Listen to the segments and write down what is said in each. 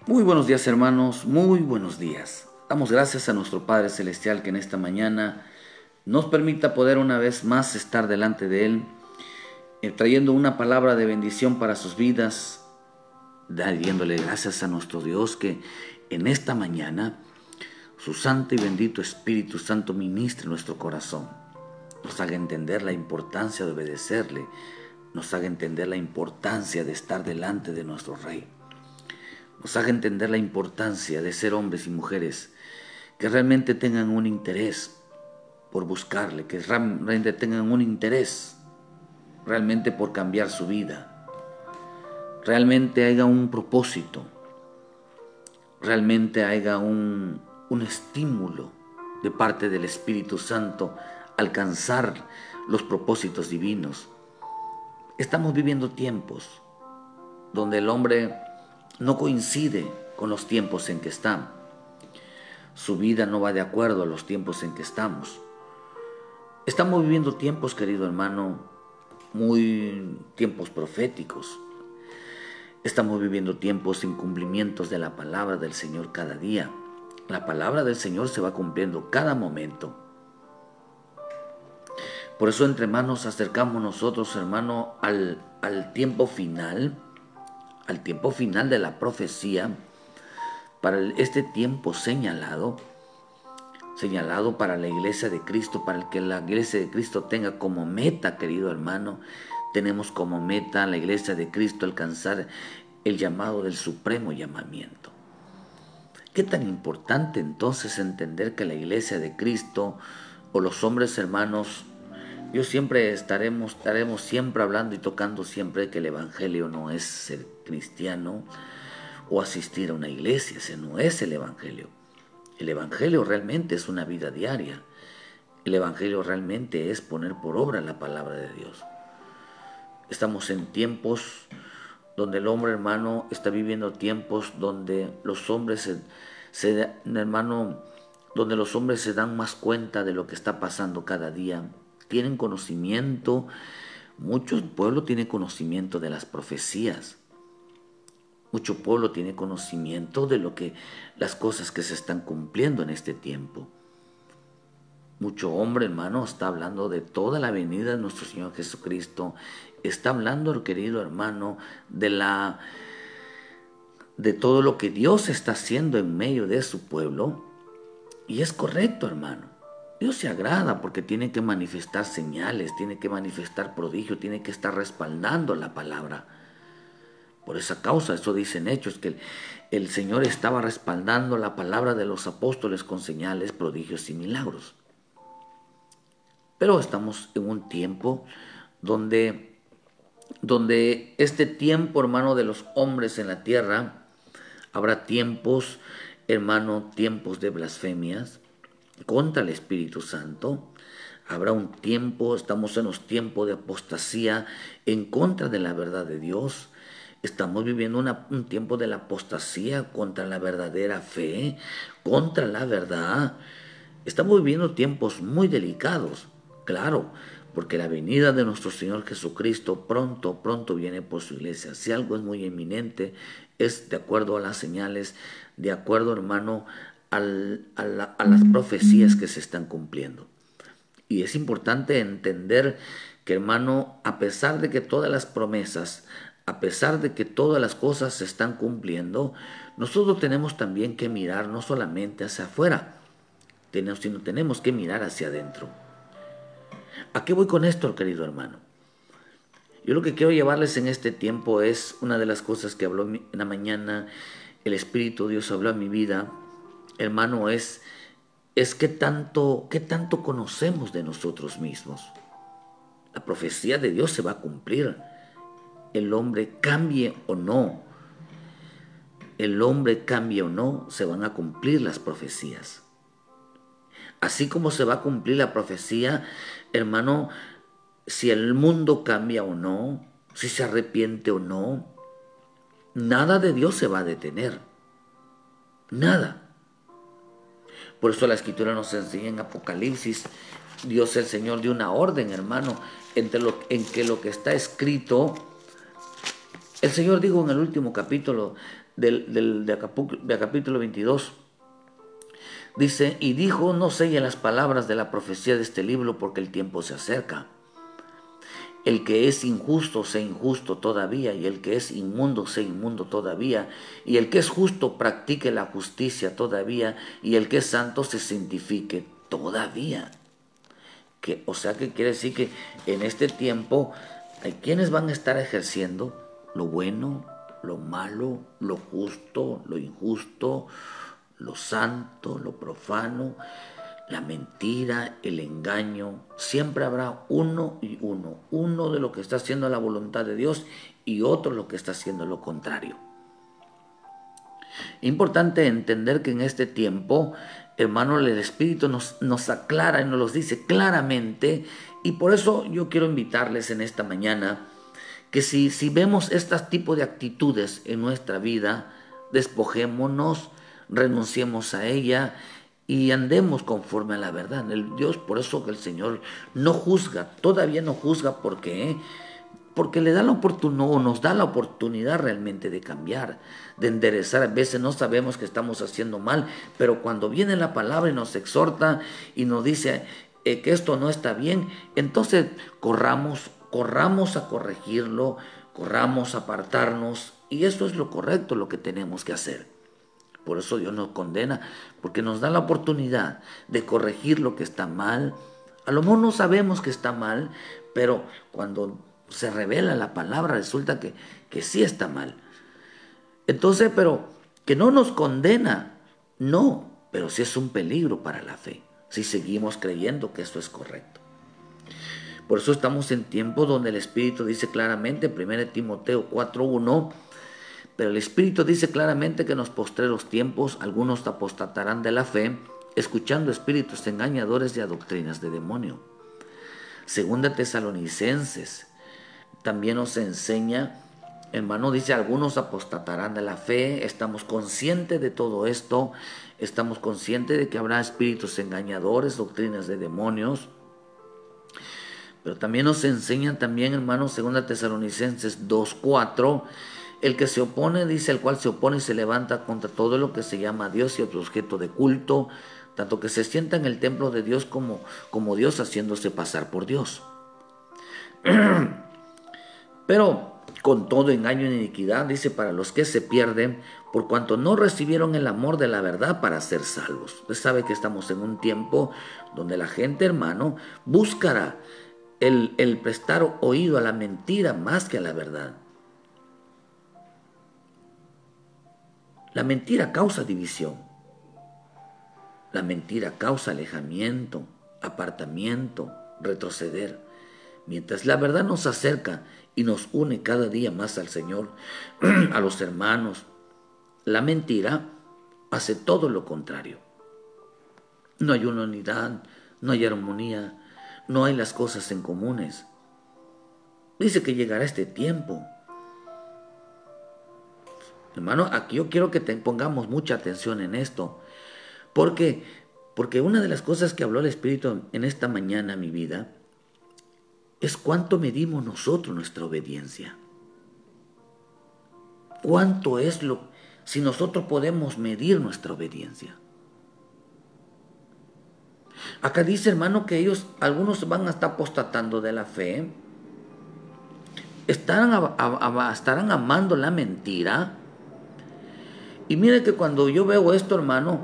Muy buenos días, hermanos, muy buenos días. Damos gracias a nuestro Padre Celestial que en esta mañana nos permita poder una vez más estar delante de Él, trayendo una palabra de bendición para sus vidas, dándole gracias a nuestro Dios que en esta mañana su santo y bendito Espíritu Santo ministre nuestro corazón, nos haga entender la importancia de obedecerle, nos haga entender la importancia de estar delante de nuestro Rey, nos haga entender la importancia de ser hombres y mujeres que realmente tengan un interés por buscarle, que realmente tengan un interés realmente por cambiar su vida, realmente haya un propósito, realmente haya un estímulo de parte del Espíritu Santo a alcanzar los propósitos divinos. Estamos viviendo tiempos donde el hombre no coincide con los tiempos en que está. Su vida no va de acuerdo a los tiempos en que estamos. Estamos viviendo tiempos, querido hermano, muy tiempos proféticos. Estamos viviendo tiempos sin cumplimientos de la palabra del Señor cada día. La palabra del Señor se va cumpliendo cada momento. Por eso entre más nos acercamos nosotros, hermano, al tiempo final de la profecía, para este tiempo señalado para la iglesia de Cristo, para que la iglesia de Cristo tenga como meta, querido hermano, tenemos como meta la iglesia de Cristo alcanzar el llamado del supremo llamamiento. ¿Qué tan importante entonces entender que la iglesia de Cristo o los hombres hermanos, yo siempre estaremos siempre hablando y tocando siempre que el evangelio no es ser cristiano o asistir a una iglesia, ese no es el evangelio. El evangelio realmente es una vida diaria. El evangelio realmente es poner por obra la palabra de Dios. Estamos en tiempos donde el hombre, hermano, está viviendo tiempos donde los hombres donde los hombres se dan más cuenta de lo que está pasando cada día. Tienen conocimiento, mucho pueblo tiene conocimiento de las profecías. Mucho pueblo tiene conocimiento de las cosas que se están cumpliendo en este tiempo. Mucho hombre, hermano, está hablando de toda la venida de nuestro Señor Jesucristo. Está hablando, querido hermano, de todo lo que Dios está haciendo en medio de su pueblo. Y es correcto, hermano. Dios se agrada porque tiene que manifestar señales, tiene que manifestar prodigios, tiene que estar respaldando la palabra. Por esa causa, eso dicen Hechos, que el Señor estaba respaldando la palabra de los apóstoles con señales, prodigios y milagros. Pero estamos en un tiempo donde este tiempo, hermano, de los hombres en la tierra, habrá tiempos, hermano, tiempos de blasfemias contra el Espíritu Santo. Habrá un tiempo, estamos en los tiempos de apostasía en contra de la verdad de Dios. Estamos viviendo un tiempo de la apostasía contra la verdadera fe, contra la verdad. Estamos viviendo tiempos muy delicados, claro, porque la venida de nuestro Señor Jesucristo pronto viene por su iglesia. Si algo es muy eminente, es de acuerdo a las señales, de acuerdo, hermano, a las profecías que se están cumpliendo. Y es importante entender que, hermano, a pesar de que todas las promesas, a pesar de que todas las cosas se están cumpliendo, nosotros tenemos también que mirar no solamente hacia afuera, sino tenemos que mirar hacia adentro. ¿A qué voy con esto, querido hermano? Yo lo que quiero llevarles en este tiempo es una de las cosas que habló en la mañana, el Espíritu de Dios habló a mi vida, hermano, es qué tanto conocemos de nosotros mismos. La profecía de Dios se va a cumplir. El hombre cambie o no, se van a cumplir las profecías. Así como se va a cumplir la profecía, hermano, si el mundo cambia o no, si se arrepiente o no, nada de Dios se va a detener. Nada. Por eso la Escritura nos enseña en Apocalipsis, Dios el Señor dio una orden, hermano, en que lo que está escrito El Señor dijo en el último capítulo de capítulo 22, dice, y dijo, no sellen las palabras de la profecía de este libro porque el tiempo se acerca. El que es injusto sea injusto todavía, y el que es inmundo sea inmundo todavía, y el que es justo practique la justicia todavía, y el que es santo se santifique todavía. O sea que quiere decir que en este tiempo hay quienes van a estar ejerciendo lo bueno, lo malo, lo justo, lo injusto, lo santo, lo profano, la mentira, el engaño. Siempre habrá uno y uno. Uno de lo que está haciendo la voluntad de Dios y otro lo que está haciendo lo contrario. Importante entender que en este tiempo, hermano, el Espíritu nos aclara y nos los dice claramente. Y por eso yo quiero invitarles en esta mañana que si vemos este tipo de actitudes en nuestra vida, despojémonos, renunciemos a ella y andemos conforme a la verdad. Dios, por eso que el Señor no juzga, todavía no juzga, porque le da la oportunidad, o nos da la oportunidad realmente de cambiar, de enderezar. A veces no sabemos que estamos haciendo mal, pero cuando viene la palabra y nos exhorta y nos dice que esto no está bien, entonces corramos a corregirlo, corramos a apartarnos, y eso es lo correcto, lo que tenemos que hacer. Por eso Dios nos condena, porque nos da la oportunidad de corregir lo que está mal. A lo mejor no sabemos que está mal, pero cuando se revela la palabra resulta que sí está mal. Entonces, pero que no nos condena, no, pero sí es un peligro para la fe, si seguimos creyendo que eso es correcto. Por eso estamos en tiempos donde el Espíritu dice claramente, 1 Timoteo 4:1, pero el Espíritu dice claramente que en los postreros tiempos algunos apostatarán de la fe, escuchando espíritus engañadores y a doctrinas de demonio. Segunda Tesalonicenses también nos enseña, hermano, dice, algunos apostatarán de la fe. Estamos conscientes de todo esto, estamos conscientes de que habrá espíritus engañadores, doctrinas de demonios. Pero también nos enseña también, hermanos, 2 Tesalonicenses 2:4, el que se opone, dice, el cual se opone y se levanta contra todo lo que se llama Dios y otro objeto de culto, tanto que se sienta en el templo de Dios como Dios, haciéndose pasar por Dios. Pero con todo engaño y iniquidad, dice, para los que se pierden, por cuanto no recibieron el amor de la verdad para ser salvos. Usted sabe que estamos en un tiempo donde la gente, hermano, buscará el prestar oído a la mentira más que a la verdad. La mentira causa división. La mentira causa alejamiento, apartamiento, retroceder. Mientras la verdad nos acerca y nos une cada día más al Señor, a los hermanos, la mentira hace todo lo contrario. No hay una unidad, no hay armonía, no hay las cosas en comunes. Dice que llegará este tiempo. Hermano, aquí yo quiero que pongamos mucha atención en esto, porque una de las cosas que habló el Espíritu en esta mañana, mi vida, es cuánto medimos nosotros nuestra obediencia. ¿Cuánto es si nosotros podemos medir nuestra obediencia? Acá dice, hermano, que algunos van a estar apostatando de la fe, estarán amando la mentira. Y mire que cuando yo veo esto, hermano,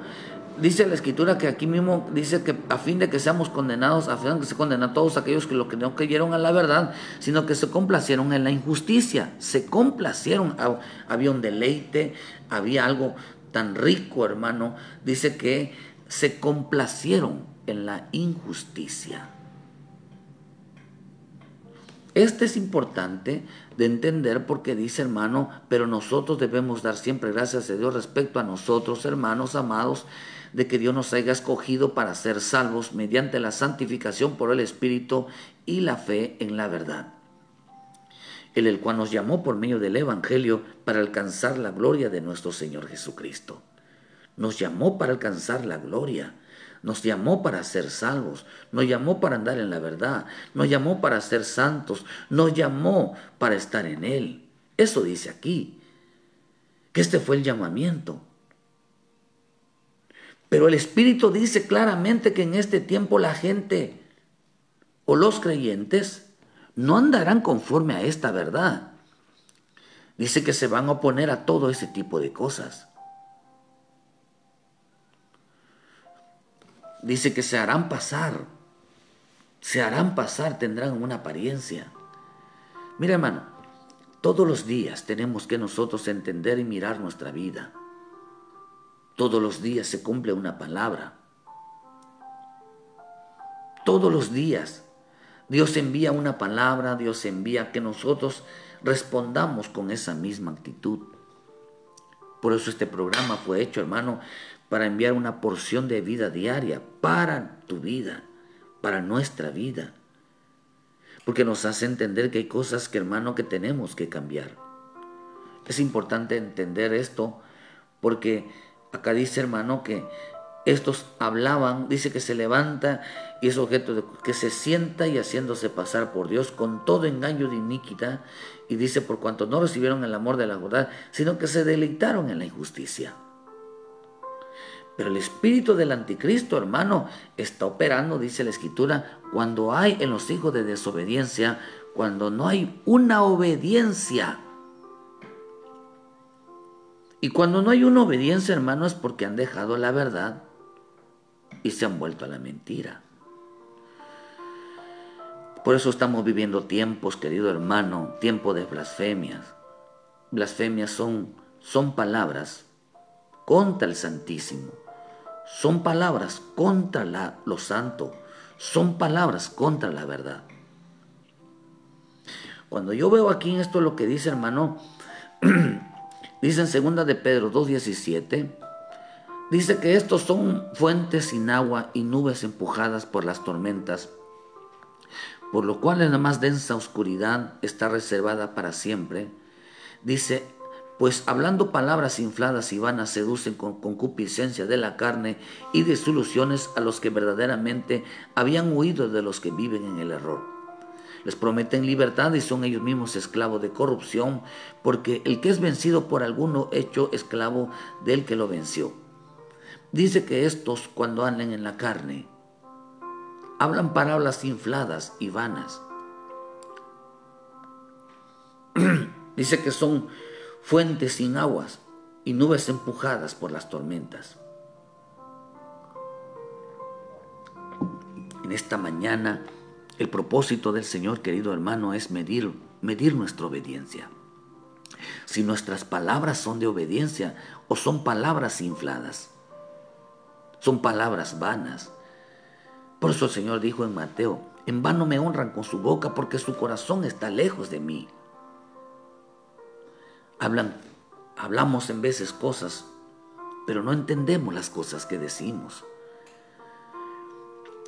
dice la Escritura que aquí mismo dice que a fin de que seamos condenados, a fin de que se condenan todos aquellos que no creyeron a la verdad, sino que se complacieron en la injusticia. Se complacieron, había un deleite, había algo tan rico, hermano. Dice que se complacieron en la injusticia. Este es importante de entender porque dice, hermano, pero nosotros debemos dar siempre gracias a Dios respecto a nosotros, hermanos amados, de que Dios nos haya escogido para ser salvos mediante la santificación por el Espíritu y la fe en la verdad. El cual nos llamó por medio del Evangelio para alcanzar la gloria de nuestro Señor Jesucristo. Nos llamó para alcanzar la gloria. Nos llamó para ser salvos, nos llamó para andar en la verdad, nos llamó para ser santos, nos llamó para estar en Él. Eso dice aquí, que este fue el llamamiento. Pero el Espíritu dice claramente que en este tiempo la gente o los creyentes no andarán conforme a esta verdad. Dice que se van a oponer a todo ese tipo de cosas. Dice que se harán pasar, tendrán una apariencia. Mira, hermano, todos los días tenemos que nosotros entender y mirar nuestra vida. Todos los días se cumple una palabra. Todos los días Dios envía una palabra, Dios envía que nosotros respondamos con esa misma actitud. Por eso este programa fue hecho, hermano, para enviar una porción de vida diaria para tu vida, para nuestra vida. Porque nos hace entender que hay cosas que, hermano, que tenemos que cambiar. Es importante entender esto porque acá dice, hermano, que estos hablaban, dice que se levanta y es objeto de que se sienta y haciéndose pasar por Dios con todo engaño de iniquidad. Y dice, por cuanto no recibieron el amor de la verdad, sino que se deleitaron en la injusticia. Pero el espíritu del anticristo, hermano, está operando, dice la Escritura, cuando hay en los hijos de desobediencia, cuando no hay una obediencia. Y cuando no hay una obediencia, hermano, es porque han dejado la verdad y se han vuelto a la mentira. Por eso estamos viviendo tiempos, querido hermano, tiempo de blasfemias. Blasfemias son palabras contra el Santísimo. Son palabras contra lo santo. Son palabras contra la verdad. Cuando yo veo aquí en esto lo que dice, hermano, dice en 2 de Pedro 2:17, dice que estos son fuentes sin agua y nubes empujadas por las tormentas, por lo cual en la más densa oscuridad está reservada para siempre. Dice, pues hablando palabras infladas y vanas seducen con concupiscencia de la carne y disoluciones a los que verdaderamente habían huido de los que viven en el error. Les prometen libertad y son ellos mismos esclavos de corrupción, porque el que es vencido por alguno hecho esclavo del que lo venció. Dice que estos, cuando andan en la carne, hablan palabras infladas y vanas. Dice que son fuentes sin aguas y nubes empujadas por las tormentas. En esta mañana, el propósito del Señor, querido hermano, es medir nuestra obediencia. Si nuestras palabras son de obediencia o son palabras infladas, son palabras vanas. Por eso el Señor dijo en Mateo, en vano me honran con su boca porque su corazón está lejos de mí. Hablamos en veces cosas, pero no entendemos las cosas que decimos.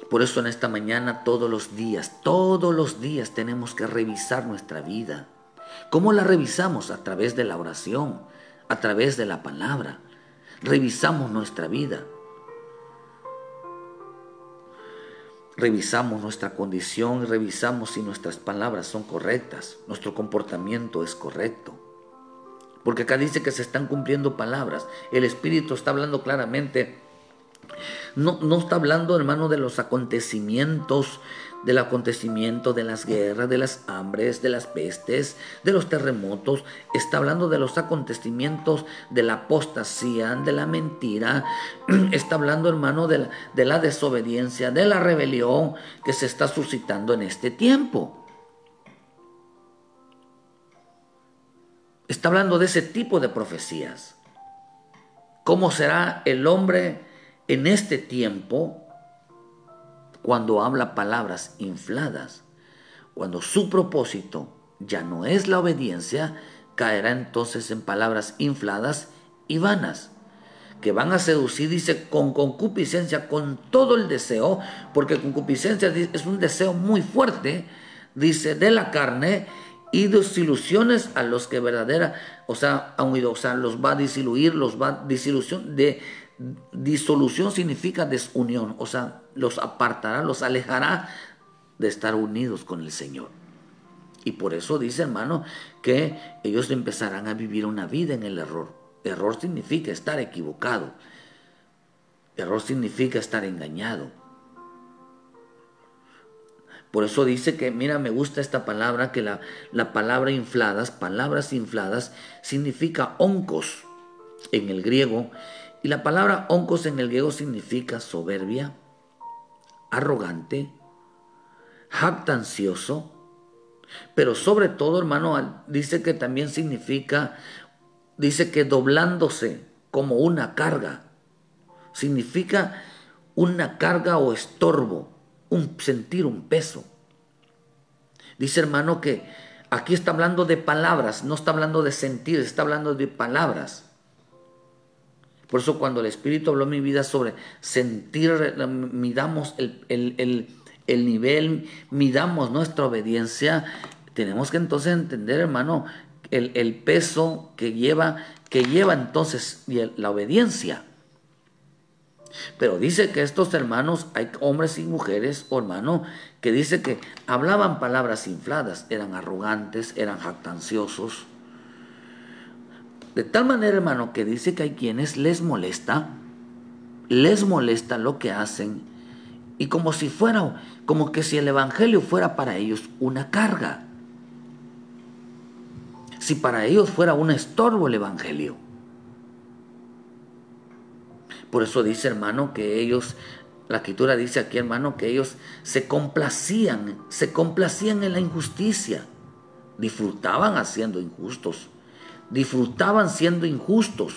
Por eso en esta mañana todos los días tenemos que revisar nuestra vida. ¿Cómo la revisamos? A través de la oración, a través de la palabra. Revisamos nuestra vida. Revisamos nuestra condición y revisamos si nuestras palabras son correctas, nuestro comportamiento es correcto. Porque acá dice que se están cumpliendo palabras. El Espíritu está hablando claramente. No está hablando, hermano, de los acontecimientos, del acontecimiento de las guerras, de las hambres, de las pestes, de los terremotos. Está hablando de los acontecimientos de la apostasía, de la mentira. Está hablando, hermano, de la desobediencia, de la rebelión que se está suscitando en este tiempo. Está hablando de ese tipo de profecías. ¿Cómo será el hombre en este tiempo cuando habla palabras infladas? Cuando su propósito ya no es la obediencia, caerá entonces en palabras infladas y vanas, que van a seducir, dice, con concupiscencia, con todo el deseo, porque concupiscencia es un deseo muy fuerte, dice, de la carne, y desilusiones a los que han huido, los va a disiluir, disolución significa desunión, los apartará, los alejará de estar unidos con el Señor. Y por eso dice, hermano, que ellos empezarán a vivir una vida en el error. Error significa estar equivocado. Error significa estar engañado. Por eso dice que, mira, me gusta esta palabra, que la palabra palabras infladas, significa onkos en el griego. Y la palabra onkos en el griego significa soberbia, arrogante, jactancioso. Pero sobre todo, hermano, dice que también significa, dice que doblándose como una carga. Significa una carga o estorbo, sentir un peso. Dice, hermano, que aquí está hablando de palabras, no está hablando de sentir, está hablando de palabras. Por eso cuando el Espíritu habló en mi vida sobre sentir, midamos el nivel, midamos nuestra obediencia, tenemos que entonces entender, hermano, el peso que lleva entonces la obediencia. Pero dice que estos hermanos, hay hombres y mujeres, hermano, que dice que hablaban palabras infladas, eran arrogantes, eran jactanciosos. De tal manera, hermano, que dice que hay quienes les molesta lo que hacen, y como que si el evangelio fuera para ellos una carga, si para ellos fuera un estorbo el evangelio. Por eso dice, hermano, que ellos, la escritura dice aquí, hermano, que ellos se complacían en la injusticia, disfrutaban siendo injustos, disfrutaban siendo injustos.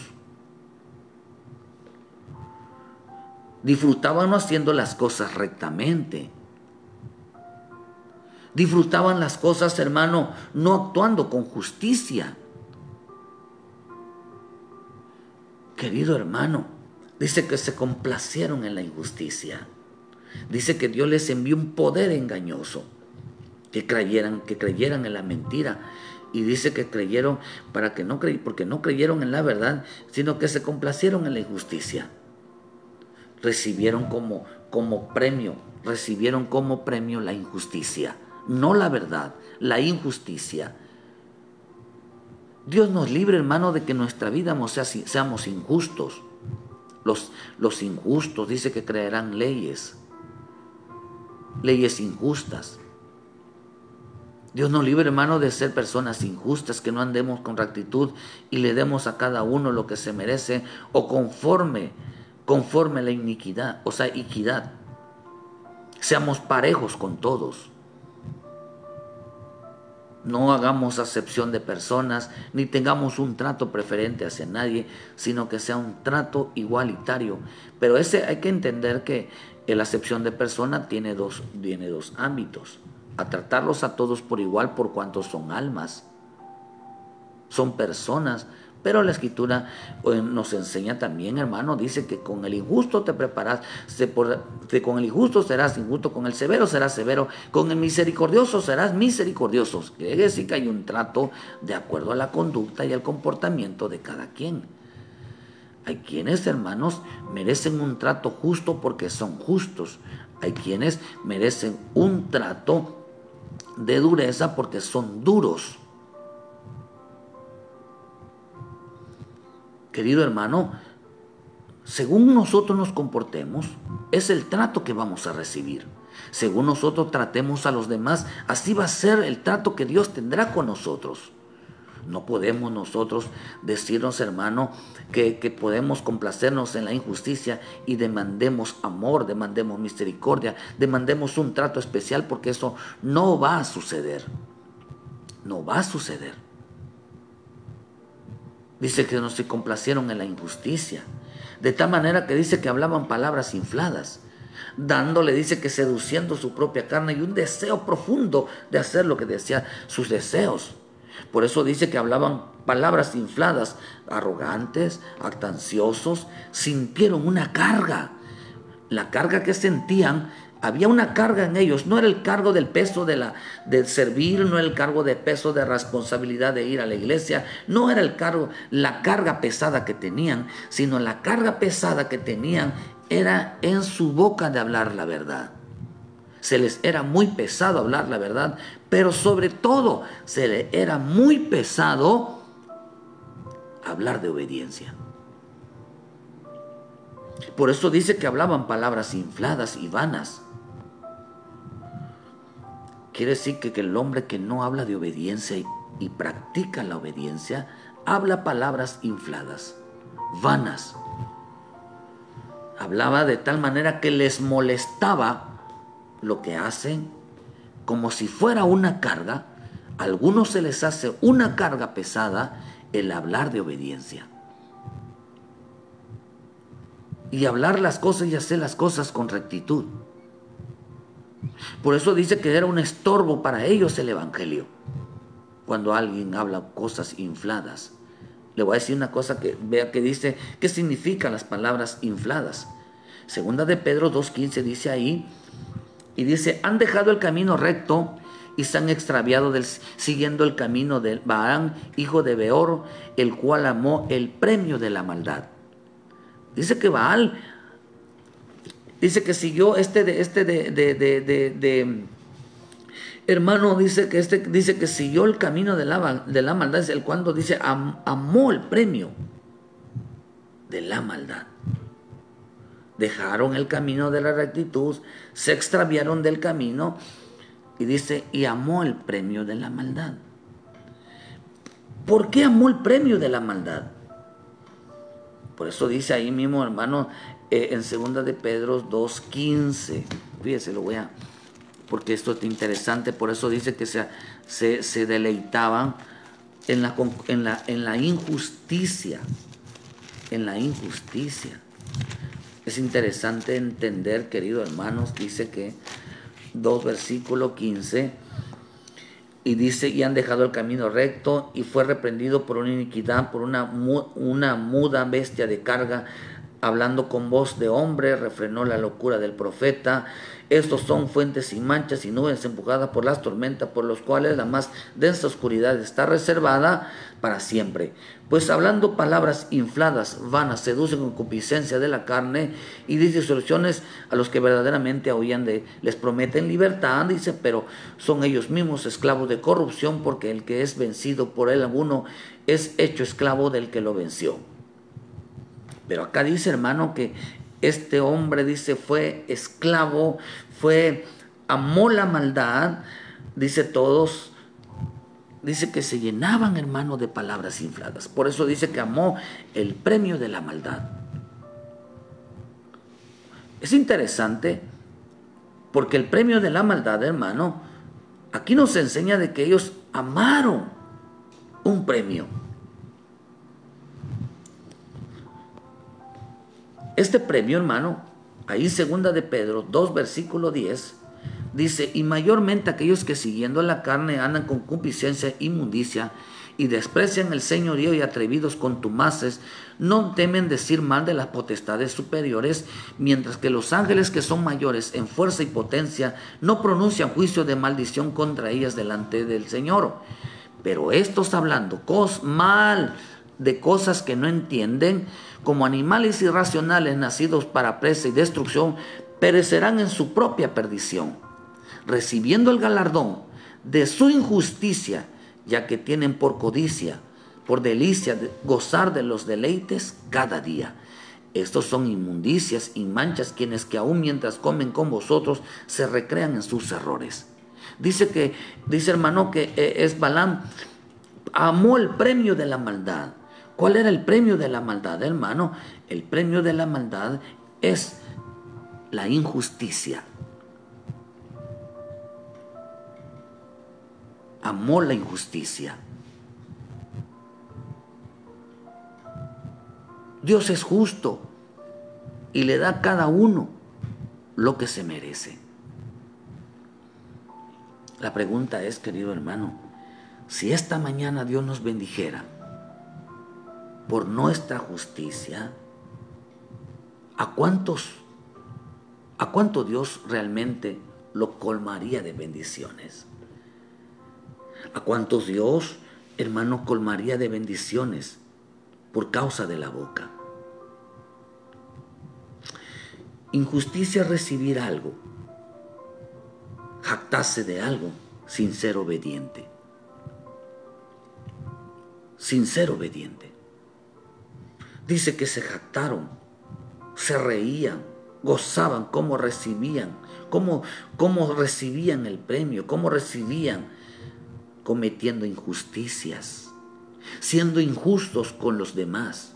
Disfrutaban no haciendo las cosas rectamente. Disfrutaban las cosas, hermano, no actuando con justicia. Querido hermano, dice que se complacieron en la injusticia. Dice que Dios les envió un poder engañoso, que creyeran en la mentira. Y dice que creyeron porque no creyeron en la verdad, sino que se complacieron en la injusticia. Recibieron como premio la injusticia, no la verdad, la injusticia. Dios nos libre, hermano, de que en nuestra vida seamos injustos. Los injustos, dice que crearán leyes injustas. Dios nos libre, hermano, de ser personas injustas, que no andemos con rectitud y le demos a cada uno lo que se merece o conforme a la iniquidad, o sea, equidad. Seamos parejos con todos. No hagamos acepción de personas, ni tengamos un trato preferente hacia nadie, sino que sea un trato igualitario. Pero hay que entender que la acepción de personas tiene dos ámbitos. A tratarlos a todos por igual, por cuanto son almas, son personas. Pero la Escritura nos enseña también, hermano, dice que con el injusto te preparas, con el injusto serás injusto, con el severo serás severo, con el misericordioso serás misericordioso. Quiere decir que hay un trato de acuerdo a la conducta y el comportamiento de cada quien. Hay quienes, hermanos, merecen un trato justo porque son justos. Hay quienes merecen un trato de dureza porque son duros. Querido hermano, según nosotros nos comportemos, es el trato que vamos a recibir. Según nosotros tratemos a los demás, así va a ser el trato que Dios tendrá con nosotros. No podemos nosotros decirnos, hermano, que podemos complacernos en la injusticia y demandemos amor, demandemos misericordia, demandemos un trato especial, porque eso no va a suceder. No va a suceder. Dice que no se complacieron en la injusticia, de tal manera que dice que hablaban palabras infladas, dice que seduciendo su propia carne y un deseo profundo de hacer lo que decía sus deseos. Por eso dice que hablaban palabras infladas, arrogantes, jactanciosos, sintieron una carga. La carga que sentían, había una carga en ellos, no era el cargo del peso de servir, no era el cargo de peso de responsabilidad de ir a la iglesia, no era la carga pesada que tenían, sino la carga pesada que tenían era en su boca de hablar la verdad. Se les era muy pesado hablar la verdad, pero sobre todo se les era muy pesado hablar de obediencia. Por eso dice que hablaban palabras infladas y vanas. Quiere decir que el hombre que no habla de obediencia y practica la obediencia, habla palabras infladas, vanas. Hablaba de tal manera que les molestaba lo que hacen, como si fuera una carga. A algunos se les hace una carga pesada el hablar de obediencia. Y hablar las cosas y hacer las cosas con rectitud. Por eso dice que era un estorbo para ellos el evangelio. Cuando alguien habla cosas infladas. Le voy a decir una cosa que vea que dice, ¿qué significan las palabras infladas? Segunda de Pedro 2:15 dice ahí, y dice, han dejado el camino recto y se han extraviado siguiendo el camino de Balaam, hijo de Beor, el cual amó el premio de la maldad. Dice que Baal, dice que siguió hermano, dice que siguió el camino de la maldad, es el cuando dice amó el premio de la maldad. Dejaron el camino de la rectitud, se extraviaron del camino y dice, y amó el premio de la maldad. ¿Por qué amó el premio de la maldad? Por eso dice ahí mismo, hermano, en segunda de Pedro 2:15. Fíjese, porque esto es interesante. Por eso dice que se deleitaban en la injusticia. En la injusticia. Es interesante entender, queridos hermanos, dice que 2 versículo 15, y dice, y han dejado el camino recto, y fue reprendido por una iniquidad, por una muda bestia de carga, hablando con voz de hombre, refrenó la locura del profeta. Estos son fuentes y manchas y nubes empujadas por las tormentas, por los cuales la más densa oscuridad está reservada para siempre. Pues hablando palabras infladas, vanas, seducen con concupiscencia de la carne y disoluciones a los que verdaderamente les prometen libertad, dice, pero son ellos mismos esclavos de corrupción, porque el que es vencido por él alguno es hecho esclavo del que lo venció. Pero acá dice, hermano, que este hombre, dice, fue esclavo, amó la maldad, dice todos, dice que se llenaban, hermano, de palabras infladas. Por eso dice que amó el premio de la maldad. Es interesante, porque el premio de la maldad, hermano, aquí nos enseña de que ellos amaron un premio. Este premio, hermano, ahí segunda de Pedro 2 versículo 10, dice, y mayormente aquellos que siguiendo la carne andan con concupiscencia, inmundicia, y desprecian el señorío y atrevidos contumaces, no temen decir mal de las potestades superiores, mientras que los ángeles que son mayores en fuerza y potencia no pronuncian juicio de maldición contra ellas delante del Señor. Pero estos hablando mal de cosas que no entienden, como animales irracionales nacidos para presa y destrucción, perecerán en su propia perdición, recibiendo el galardón de su injusticia, ya que tienen por codicia, por delicia, gozar de los deleites cada día. Estos son inmundicias y manchas, quienes que aún mientras comen con vosotros se recrean en sus errores. Dice hermano que es Balaam, amó el premio de la maldad. ¿Cuál era el premio de la maldad, hermano? El premio de la maldad es la injusticia. Amó la injusticia. Dios es justo y le da a cada uno lo que se merece. La pregunta es, querido hermano, si esta mañana Dios nos bendijera por nuestra justicia, ¿a cuánto Dios realmente lo colmaría de bendiciones? ¿A cuántos Dios, hermano, colmaría de bendiciones por causa de la boca? Injusticia es recibir algo jactarse de algo sin ser obediente. Sin ser obediente. Dice que se jactaron, se reían, gozaban cómo recibían, cómo recibían el premio, cómo recibían, cometiendo injusticias, siendo injustos con los demás,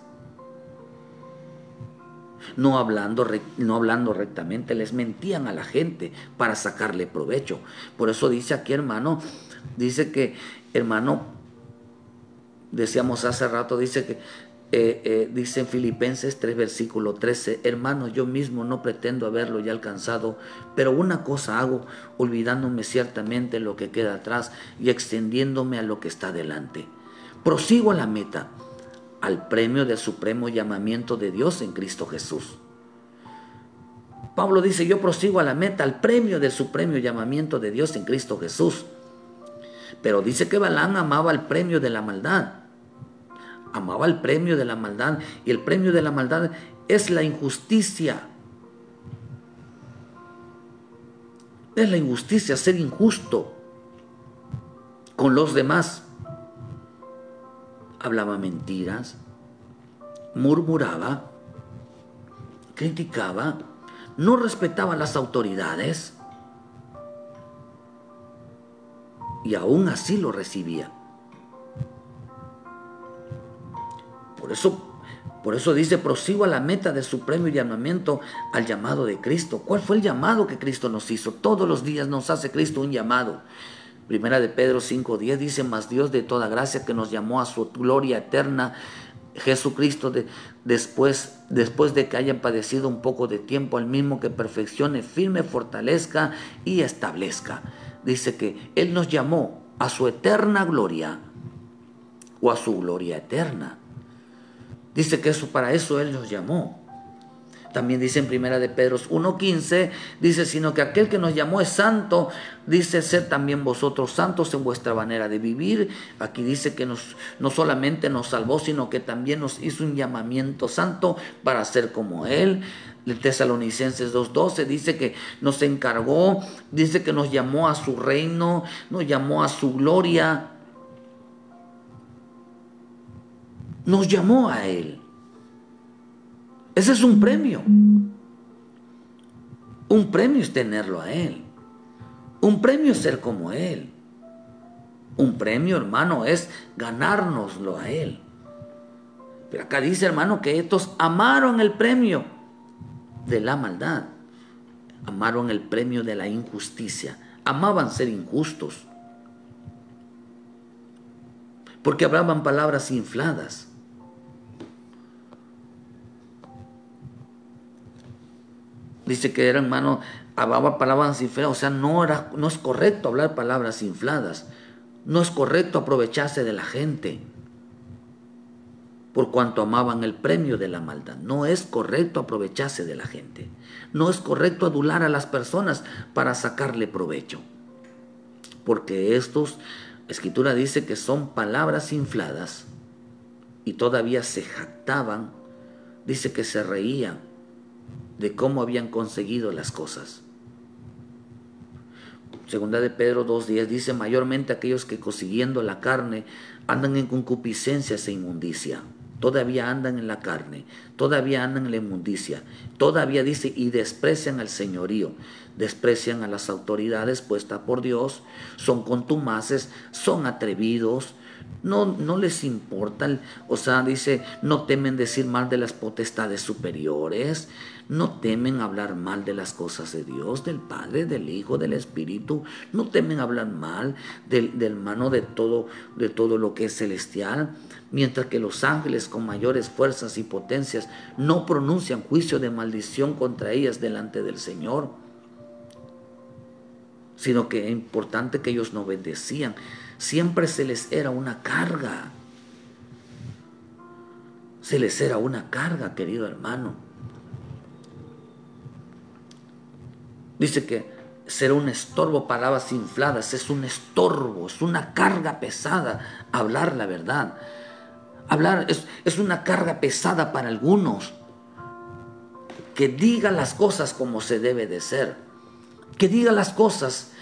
no hablando rectamente, les mentían a la gente para sacarle provecho. Por eso dice aquí, hermano, dice que, hermano, decíamos hace rato, dice que dice en Filipenses 3, versículo 13, hermanos, yo mismo no pretendo haberlo ya alcanzado, pero una cosa hago, olvidándome ciertamente lo que queda atrás y extendiéndome a lo que está delante. Prosigo a la meta, al premio del supremo llamamiento de Dios en Cristo Jesús. Pablo dice, yo prosigo a la meta, al premio del supremo llamamiento de Dios en Cristo Jesús. Pero dice que Balaam amaba el premio de la maldad. Amaba el premio de la maldad, y el premio de la maldad es la injusticia. Es la injusticia, ser injusto con los demás. Hablaba mentiras, murmuraba, criticaba, no respetaba a las autoridades y aún así lo recibía. Por eso dice, prosigo a la meta de supremo llamamiento al llamado de Cristo. ¿Cuál fue el llamado que Cristo nos hizo? Todos los días nos hace Cristo un llamado. Primera de Pedro 5:10 dice, mas Dios de toda gracia que nos llamó a su gloria eterna, Jesucristo, después de que hayan padecido un poco de tiempo, al mismo que perfeccione, firme, fortalezca y establezca. Dice que Él nos llamó a su eterna gloria o a su gloria eterna. Dice que para eso Él nos llamó. También dice en Primera de Pedro 1:15, dice, sino que aquel que nos llamó es santo, dice, ser también vosotros santos en vuestra manera de vivir. Aquí dice que no solamente nos salvó, sino que también nos hizo un llamamiento santo para ser como Él. En Tesalonicenses 2:12 dice que nos encargó, dice que nos llamó a su reino, nos llamó a su gloria. Nos llamó a Él. Ese es un premio. Un premio es tenerlo a Él. Un premio es ser como Él. Un premio, hermano, es ganárnoslo a Él. Pero acá dice, hermano, que estos amaron el premio de la maldad. Amaron el premio de la injusticia. Amaban ser injustos. Porque hablaban palabras infladas. Dice que era, hermano, hablaba palabras infladas. O sea, no es correcto hablar palabras infladas. No es correcto aprovecharse de la gente. Por cuanto amaban el premio de la maldad. No es correcto aprovecharse de la gente. No es correcto adular a las personas para sacarle provecho. Porque estos, la Escritura dice que son palabras infladas. Y todavía se jactaban. Dice que se reían de cómo habían conseguido las cosas. Segunda de Pedro 2:10 dice, mayormente aquellos que consiguiendo la carne andan en concupiscencias e inmundicia. Todavía andan en la carne, todavía andan en la inmundicia. Todavía dice, y desprecian al señorío, desprecian a las autoridades puestas por Dios, son contumaces, son atrevidos, no les importa, o sea, dice, no temen decir mal de las potestades superiores, no temen hablar mal de las cosas de Dios, del Padre, del Hijo, del Espíritu, no temen hablar mal del hermano de todo lo que es celestial, mientras que los ángeles con mayores fuerzas y potencias no pronuncian juicio de maldición contra ellas delante del Señor, sino que es importante que ellos no obedecían. Siempre se les era una carga. Se les era una carga, querido hermano. Dice que ser un estorbo, palabras infladas, es un estorbo, es una carga pesada. Hablar la verdad. Hablar es una carga pesada para algunos. Que diga las cosas como se debe de ser. Que diga las cosas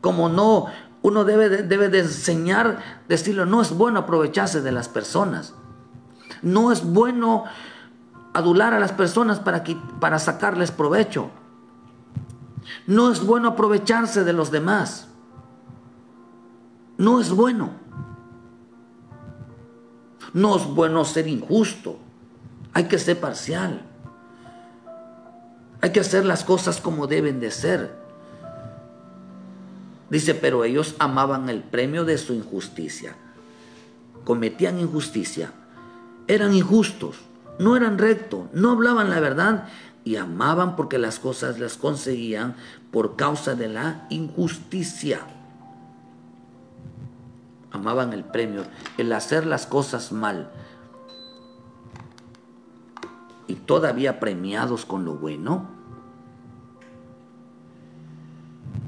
Como no, uno debe de enseñar, decirlo, no es bueno aprovecharse de las personas. No es bueno adular a las personas para sacarles provecho. No es bueno aprovecharse de los demás. No es bueno. No es bueno ser injusto. Hay que ser parcial. Hay que hacer las cosas como deben de ser. Dice, pero ellos amaban el premio de su injusticia. Cometían injusticia. Eran injustos. No eran rectos. No hablaban la verdad. Y amaban porque las cosas las conseguían por causa de la injusticia. Amaban el premio, el hacer las cosas mal. Y todavía premiados con lo bueno.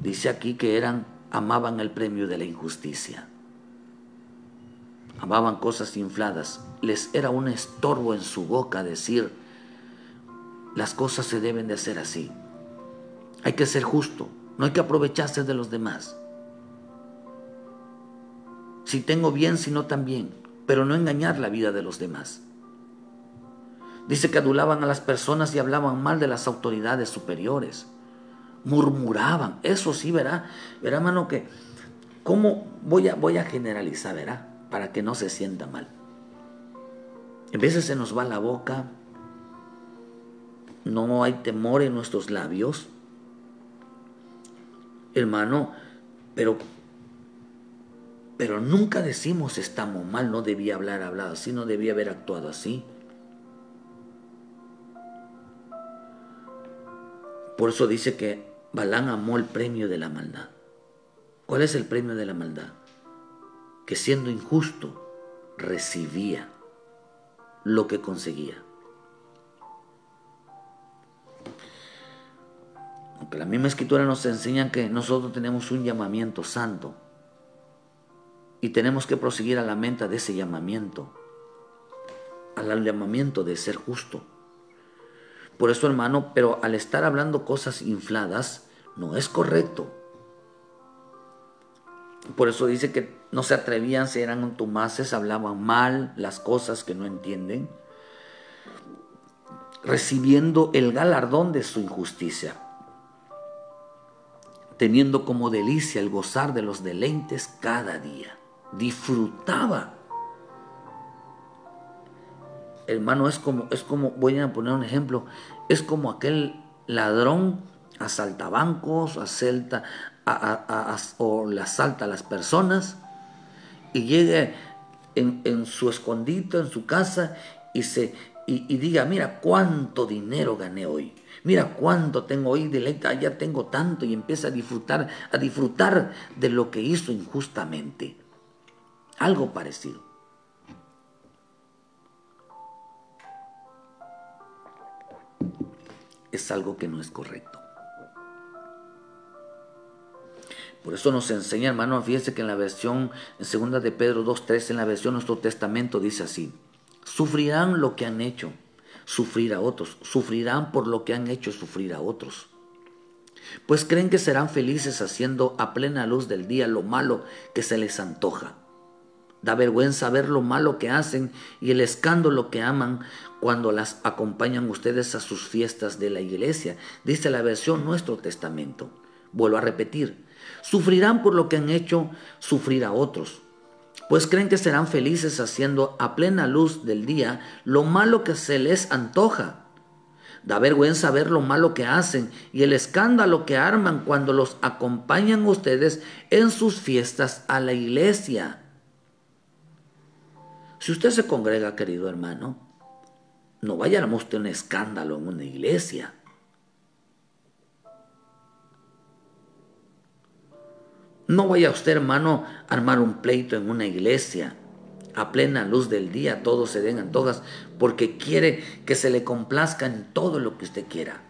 Dice aquí que amaban el premio de la injusticia. Amaban cosas infladas. Les era un estorbo en su boca decir, las cosas se deben de hacer así. Hay que ser justo. No hay que aprovecharse de los demás. Si tengo bien, si no también. Pero no engañar la vida de los demás. Dice que adulaban a las personas y hablaban mal de las autoridades superiores. Murmuraban. Eso sí, verá, hermano, que ¿cómo voy a generalizar, verá? Para que no se sienta mal. En veces se nos va la boca. No hay temor en nuestros labios. Hermano, pero nunca decimos estamos mal, no debía hablado así, no debía haber actuado así. Por eso dice que Balaam amó el premio de la maldad. ¿Cuál es el premio de la maldad? Que siendo injusto recibía lo que conseguía. Aunque la misma escritura nos enseña que nosotros tenemos un llamamiento santo y tenemos que proseguir a la meta de ese llamamiento, al llamamiento de ser justo. Por eso, hermano, pero al estar hablando cosas infladas, no es correcto. Por eso dice que no se atrevían, se eran contumaces, hablaban mal las cosas que no entienden, recibiendo el galardón de su injusticia, teniendo como delicia el gozar de los deleites cada día. Disfrutaba. Hermano, es como, voy a poner un ejemplo, es como aquel ladrón asalta bancos, o le asalta a las personas y llega en su escondito, en su casa y diga, mira cuánto dinero gané hoy, mira cuánto tengo hoy, ya tengo tanto, y empieza a disfrutar de lo que hizo injustamente. Algo parecido. Es algo que no es correcto. Por eso nos enseña, hermano, fíjense que en la versión, en 2 de Pedro 2:3, en la versión Nuestro Testamento dice así: sufrirán lo que han hecho sufrir a otros, sufrirán por lo que han hecho sufrir a otros. Pues creen que serán felices haciendo a plena luz del día lo malo que se les antoja. Da vergüenza ver lo malo que hacen y el escándalo que aman cuando las acompañan ustedes a sus fiestas de la iglesia. Dice la versión Nuestro Testamento. Vuelvo a repetir. Sufrirán por lo que han hecho sufrir a otros. Pues creen que serán felices haciendo a plena luz del día lo malo que se les antoja. Da vergüenza ver lo malo que hacen y el escándalo que arman cuando los acompañan ustedes en sus fiestas a la iglesia. Si usted se congrega, querido hermano, no vaya a mostrar un escándalo en una iglesia. No vaya usted, hermano, a armar un pleito en una iglesia. A plena luz del día todos se den antojas porque quiere que se le complazca en todo lo que usted quiera.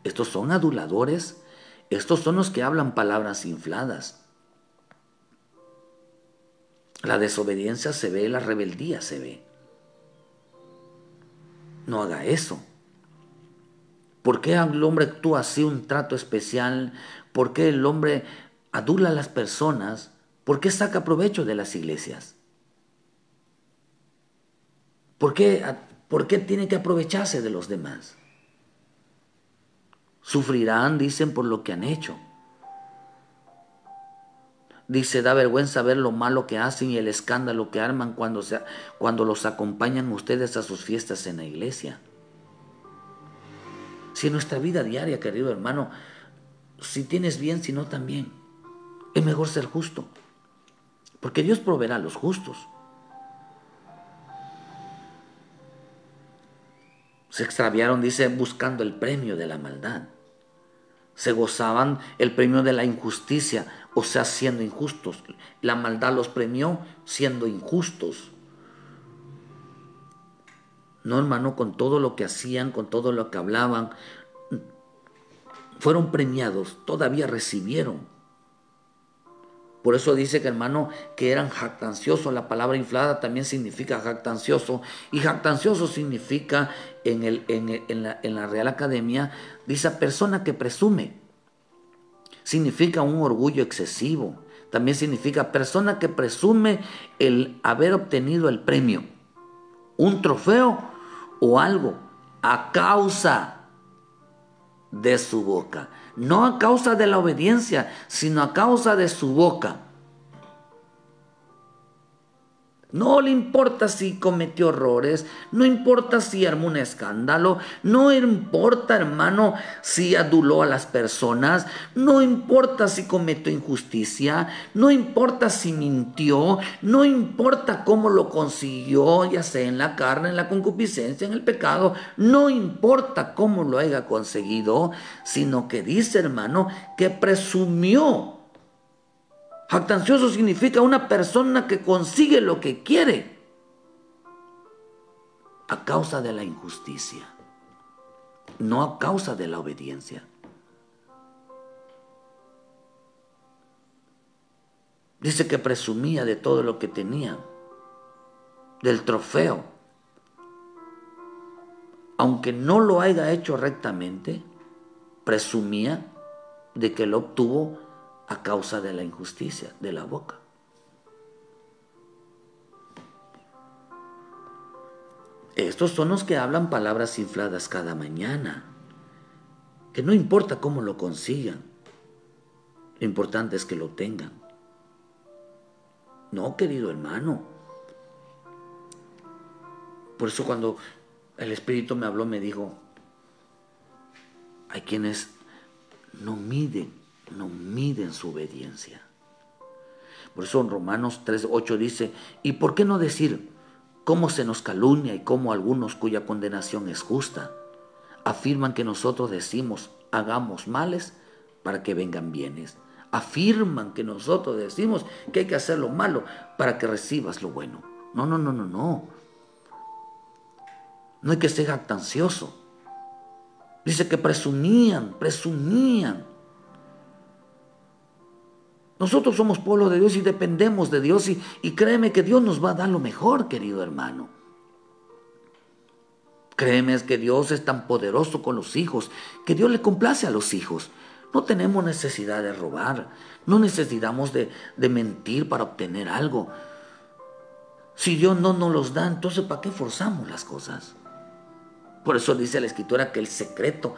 Estos son aduladores. Estos son los que hablan palabras infladas. La desobediencia se ve, la rebeldía se ve. No haga eso. ¿Por qué el hombre actúa así, un trato especial? ¿Por qué el hombre adula a las personas? ¿Por qué saca provecho de las iglesias? ¿Por qué tiene que aprovecharse de los demás? Sufrirán, dicen, por lo que han hecho. Dice, da vergüenza ver lo malo que hacen y el escándalo que arman cuando los acompañan ustedes a sus fiestas en la iglesia. Si en nuestra vida diaria, querido hermano, si tienes bien, si no también, es mejor ser justo, porque Dios proveerá a los justos. Se extraviaron, dice, buscando el premio de la maldad. Se gozaban el premio de la injusticia, o sea, siendo injustos. La maldad los premió siendo injustos. No, hermano, con todo lo que hacían, con todo lo que hablaban, fueron premiados, todavía recibieron. Por eso dice que, hermano, que eran jactanciosos. La palabra inflada también significa jactancioso. Y jactancioso significa, en la Real Academia, dice persona que presume. Significa un orgullo excesivo. También significa persona que presume el haber obtenido el premio, un trofeo o algo a causa de su boca. No a causa de la obediencia, sino a causa de su boca. No le importa si cometió errores, no importa si armó un escándalo, no importa, hermano, si aduló a las personas, no importa si cometió injusticia, no importa si mintió, no importa cómo lo consiguió, ya sea en la carne, en la concupiscencia, en el pecado, no importa cómo lo haya conseguido, sino que dice, hermano, que presumió. Jactancioso significa una persona que consigue lo que quiere a causa de la injusticia, no a causa de la obediencia. Dice que presumía de todo lo que tenía, del trofeo. Aunque no lo haya hecho rectamente, presumía de que lo obtuvo a causa de la injusticia de la boca. Estos son los que hablan palabras infladas cada mañana, que no importa cómo lo consigan, lo importante es que lo tengan. No, querido hermano. Por eso cuando el Espíritu me habló, me dijo, hay quienes no miden su obediencia. Por eso en Romanos 3:8 dice, ¿y por qué no decir cómo se nos calumnia y cómo algunos cuya condenación es justa afirman que nosotros decimos hagamos males para que vengan bienes? Afirman que nosotros decimos que hay que hacer lo malo para que recibas lo bueno. No. No hay que ser jactancioso. Dice que presumían. Nosotros somos pueblo de Dios y dependemos de Dios y créeme que Dios nos va a dar lo mejor, querido hermano. Créeme que Dios es tan poderoso con los hijos, que Dios le complace a los hijos. No tenemos necesidad de robar, no necesitamos de mentir para obtener algo. Si Dios no nos los da, entonces ¿para qué forzamos las cosas? Por eso dice la Escritura que el secreto,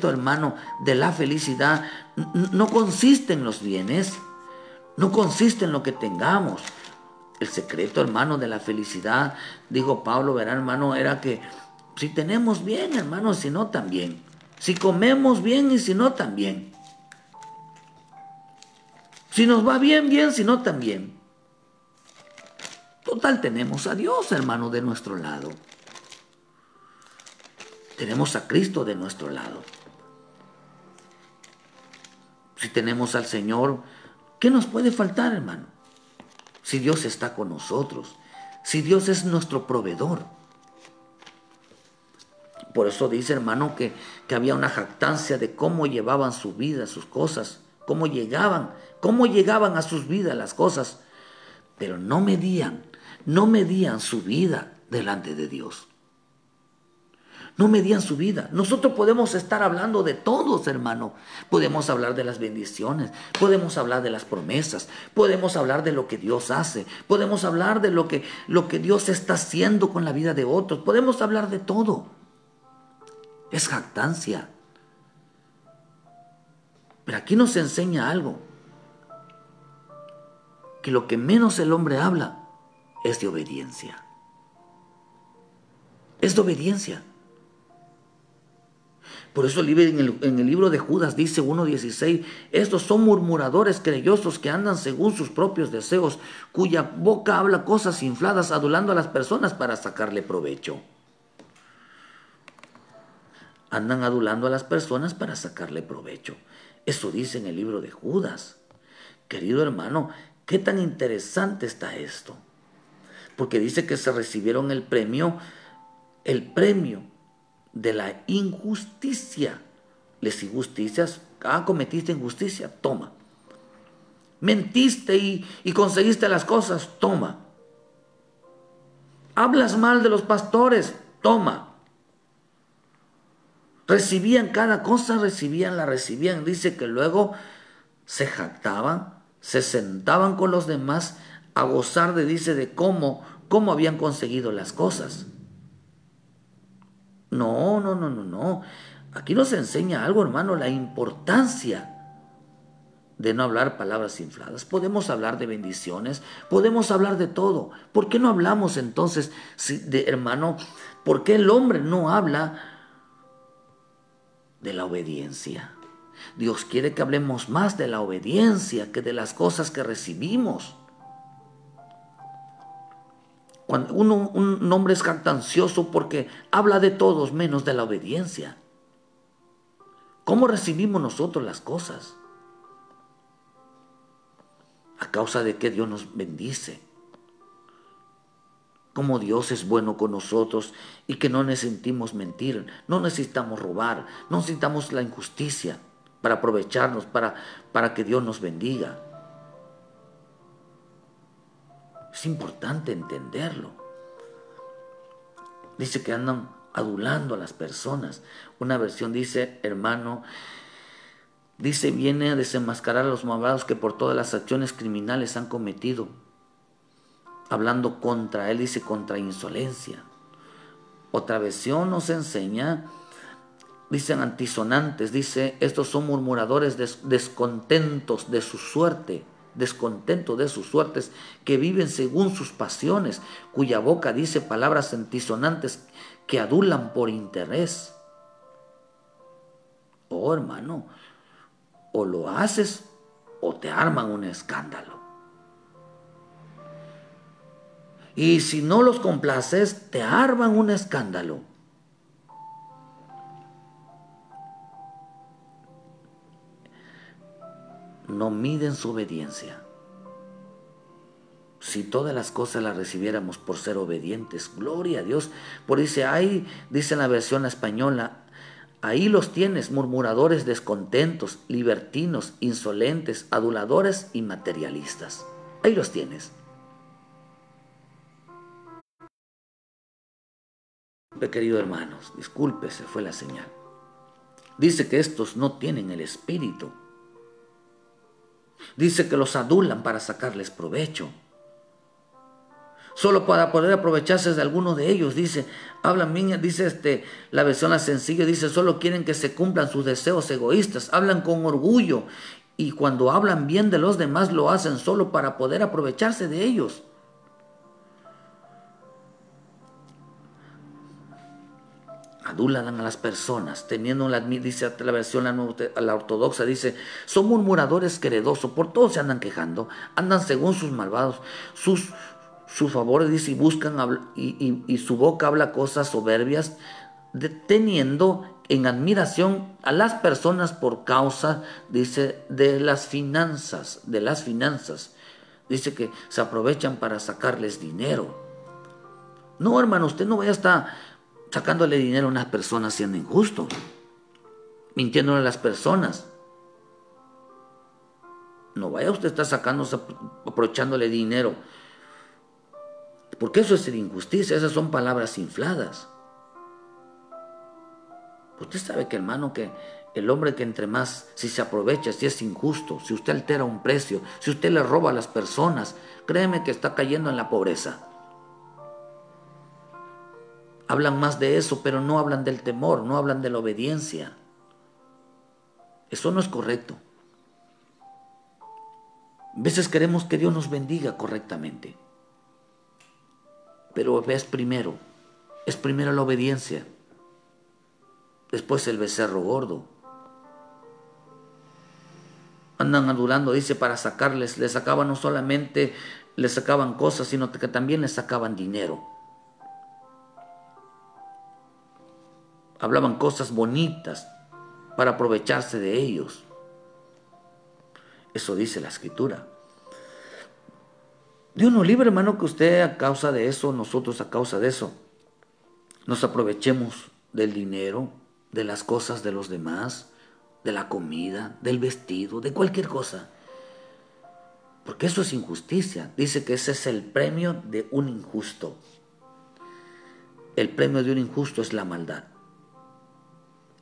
hermano, de la felicidad no consiste en los bienes, no consiste en lo que tengamos. El secreto, hermano, de la felicidad, dijo Pablo, verá, hermano, era que si tenemos bien, hermano, si no también. Si comemos bien y si no también. Si nos va bien, bien, si no también. Total, tenemos a Dios, hermano, de nuestro lado. Tenemos a Cristo de nuestro lado. Si tenemos al Señor, ¿qué nos puede faltar, hermano? Si Dios está con nosotros, si Dios es nuestro proveedor. Por eso dice, hermano, que había una jactancia de cómo llevaban su vida, sus cosas, cómo llegaban a sus vidas las cosas, pero no medían su vida delante de Dios. No medían su vida. Nosotros podemos estar hablando de todos, hermano. Podemos hablar de las bendiciones, podemos hablar de las promesas, podemos hablar de lo que Dios hace, podemos hablar de lo que Dios está haciendo con la vida de otros, podemos hablar de todo. Es jactancia. Pero aquí nos enseña algo, que lo que menos el hombre habla es de obediencia. Es de obediencia. Por eso en el libro de Judas dice 1:16, estos son murmuradores querellosos que andan según sus propios deseos, cuya boca habla cosas infladas, adulando a las personas para sacarle provecho. Andan adulando a las personas para sacarle provecho. Eso dice en el libro de Judas. Querido hermano, qué tan interesante está esto. Porque dice que se recibieron el premio de la injusticia. Les injusticias, cometiste injusticia, toma. Mentiste y conseguiste las cosas, toma. Hablas mal de los pastores, toma. Recibían cada cosa, la recibían. Dice que luego se jactaban, se sentaban con los demás a gozar de cómo habían conseguido las cosas. No. Aquí nos enseña algo, hermano, la importancia de no hablar palabras infladas. Podemos hablar de bendiciones, podemos hablar de todo. ¿Por qué no hablamos entonces, hermano? ¿Por qué el hombre no habla de la obediencia? Dios quiere que hablemos más de la obediencia que de las cosas que recibimos. Cuando un hombre es jactancioso porque habla de todos menos de la obediencia. ¿Cómo recibimos nosotros las cosas? A causa de que Dios nos bendice. Como Dios es bueno con nosotros y que no necesitamos mentir, no necesitamos robar, no necesitamos la injusticia para aprovecharnos, para que Dios nos bendiga. Es importante entenderlo. Dice que andan adulando a las personas. Una versión dice, hermano, viene a desenmascarar a los malvados que por todas las acciones criminales han cometido. Hablando contra él, dice contra insolencia. Otra versión nos enseña, dicen antisonantes, dice, estos son murmuradores descontentos de su suerte. Descontento de sus suertes, que viven según sus pasiones, cuya boca dice palabras antisonantes que adulan por interés. Oh, hermano, o lo haces o te arman un escándalo. Y si no los complaces, te arman un escándalo. No miden su obediencia. Si todas las cosas las recibiéramos por ser obedientes, gloria a Dios. Por dice en la versión española, ahí los tienes, murmuradores descontentos, libertinos, insolentes, aduladores y materialistas. Ahí los tienes. Querido hermanos, disculpe, se fue la señal. Dice que estos no tienen el espíritu. Dice que los adulan para sacarles provecho. Solo para poder aprovecharse de alguno de ellos, hablan bien, la versión la sencilla, dice, solo quieren que se cumplan sus deseos egoístas, hablan con orgullo y cuando hablan bien de los demás lo hacen solo para poder aprovecharse de ellos. Adulan a las personas, teniendo dice la versión la ortodoxa, dice, son murmuradores queredosos, por todos se andan quejando, andan según sus malvados, sus favores, dice, y buscan, y su boca habla cosas soberbias, teniendo en admiración a las personas por causa, dice, de las finanzas, dice que se aprovechan para sacarles dinero. No, hermano, usted no vaya a estar sacándole dinero a unas personas siendo injusto, mintiéndole a las personas. No vaya usted a estar aprovechándole dinero, porque eso es ser injusticia, esas son palabras infladas. Usted sabe que, hermano, que el hombre que entre más, si se aprovecha, si es injusto, si usted altera un precio, si usted le roba a las personas, créeme que está cayendo en la pobreza. Hablan más de eso, pero no hablan del temor, no hablan de la obediencia. Eso no es correcto. A veces queremos que Dios nos bendiga correctamente, pero es primero la obediencia, después el becerro gordo. Andan adulando, dice, para sacarles, les sacaban no solamente, les sacaban cosas, sino que también les sacaban dinero. Hablaban cosas bonitas para aprovecharse de ellos. Eso dice la Escritura. Dios nos libre, hermano, que usted a causa de eso, nosotros a causa de eso, nos aprovechemos del dinero, de las cosas de los demás, de la comida, del vestido, de cualquier cosa. Porque eso es injusticia. Dice que ese es el premio de un injusto. El premio de un injusto es la maldad.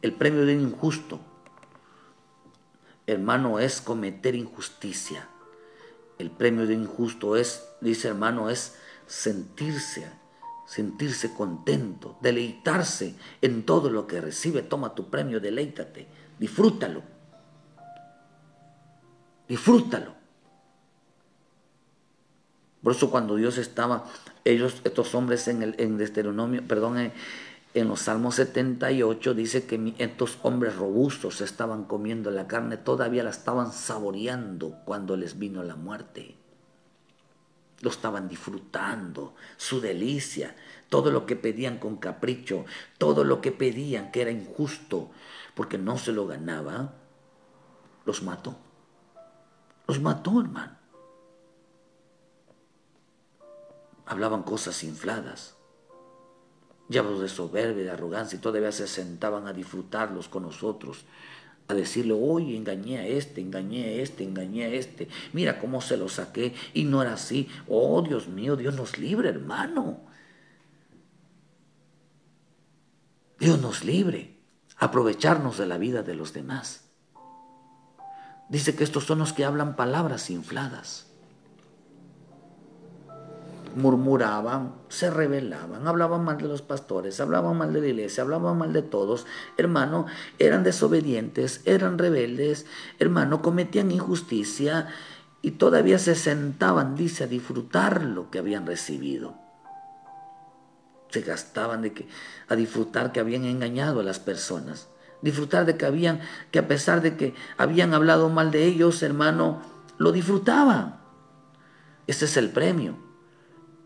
El premio de un injusto, hermano, es cometer injusticia. El premio de un injusto es, dice hermano, es sentirse contento, deleitarse en todo lo que recibe. Toma tu premio, deleítate, disfrútalo. Disfrútalo. Por eso cuando Dios estaba, estos hombres en Deuteronomio, en los Salmos 78 dice que estos hombres robustos estaban comiendo la carne, todavía la estaban saboreando cuando les vino la muerte. Lo estaban disfrutando, su delicia, todo lo que pedían con capricho, todo lo que pedían que era injusto, porque no se lo ganaba, los mató. Los mató, hermano. Hablaban cosas infladas. Llevados de soberbia, de arrogancia, y todavía se sentaban a disfrutarlos con nosotros, a decirle, oye, engañé a este, mira cómo se lo saqué, y no era así. Oh, Dios mío, Dios nos libre, hermano. Dios nos libre, aprovecharnos de la vida de los demás. Dice que estos son los que hablan palabras infladas. Murmuraban, se rebelaban, hablaban mal de los pastores, hablaban mal de la iglesia, hablaban mal de todos, hermano, eran desobedientes, eran rebeldes, hermano, cometían injusticia y todavía se sentaban, dice, a disfrutar lo que habían recibido. Se gastaban a disfrutar que habían engañado a las personas, disfrutar de que a pesar de que habían hablado mal de ellos, hermano, lo disfrutaban. Ese es el premio.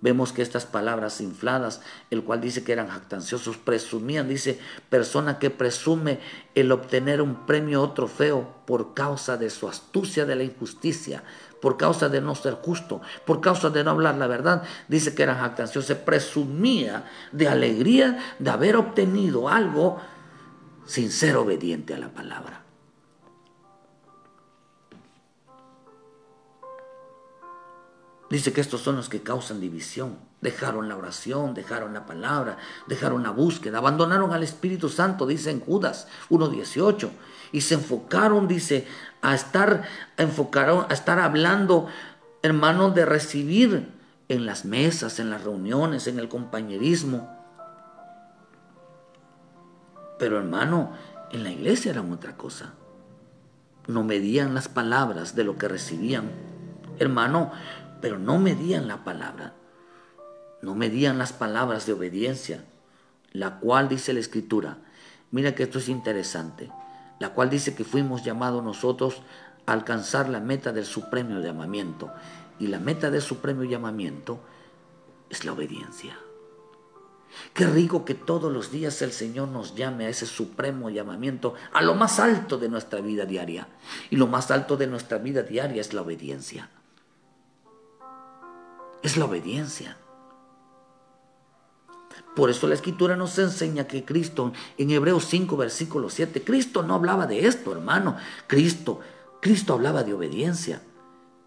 Vemos que estas palabras infladas, el cual dice que eran jactanciosos, presumían, dice, persona que presume el obtener un premio o trofeo por causa de su astucia de la injusticia, por causa de no ser justo, por causa de no hablar la verdad. Dice que eran jactanciosos, se presumía de alegría de haber obtenido algo sin ser obediente a la palabra. Dice que estos son los que causan división. Dejaron la oración, dejaron la palabra, dejaron la búsqueda, abandonaron al Espíritu Santo, dice en Judas 1:18, y se enfocaron, dice, a estar hablando, hermano, de recibir en las mesas, en las reuniones, en el compañerismo. Pero, hermano, en la iglesia era otra cosa. No medían las palabras de lo que recibían, hermano, pero no medían la palabra, no medían las palabras de obediencia, la cual dice la Escritura, mira que esto es interesante, la cual dice que fuimos llamados nosotros a alcanzar la meta del supremo llamamiento, y la meta del supremo llamamiento es la obediencia. Qué rico que todos los días el Señor nos llame a ese supremo llamamiento, a lo más alto de nuestra vida diaria, y lo más alto de nuestra vida diaria es la obediencia. Es la obediencia. Por eso la Escritura nos enseña que Cristo, en Hebreos 5, versículo 7, Cristo no hablaba de esto, hermano. Cristo hablaba de obediencia.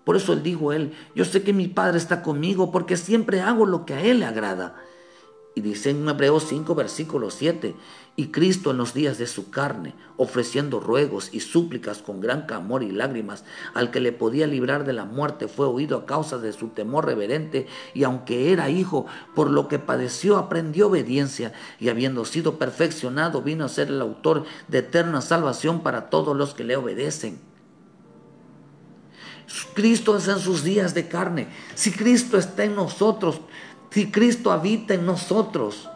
Por eso él dijo, yo sé que mi Padre está conmigo porque siempre hago lo que a Él le agrada. Y dice en Hebreos 5, versículo 7, y Cristo en los días de su carne, ofreciendo ruegos y súplicas con gran clamor y lágrimas, al que le podía librar de la muerte, fue oído a causa de su temor reverente, y aunque era hijo, por lo que padeció, aprendió obediencia, y habiendo sido perfeccionado, vino a ser el autor de eterna salvación para todos los que le obedecen. Cristo es en sus días de carne. Si Cristo está en nosotros, si Cristo habita en nosotros,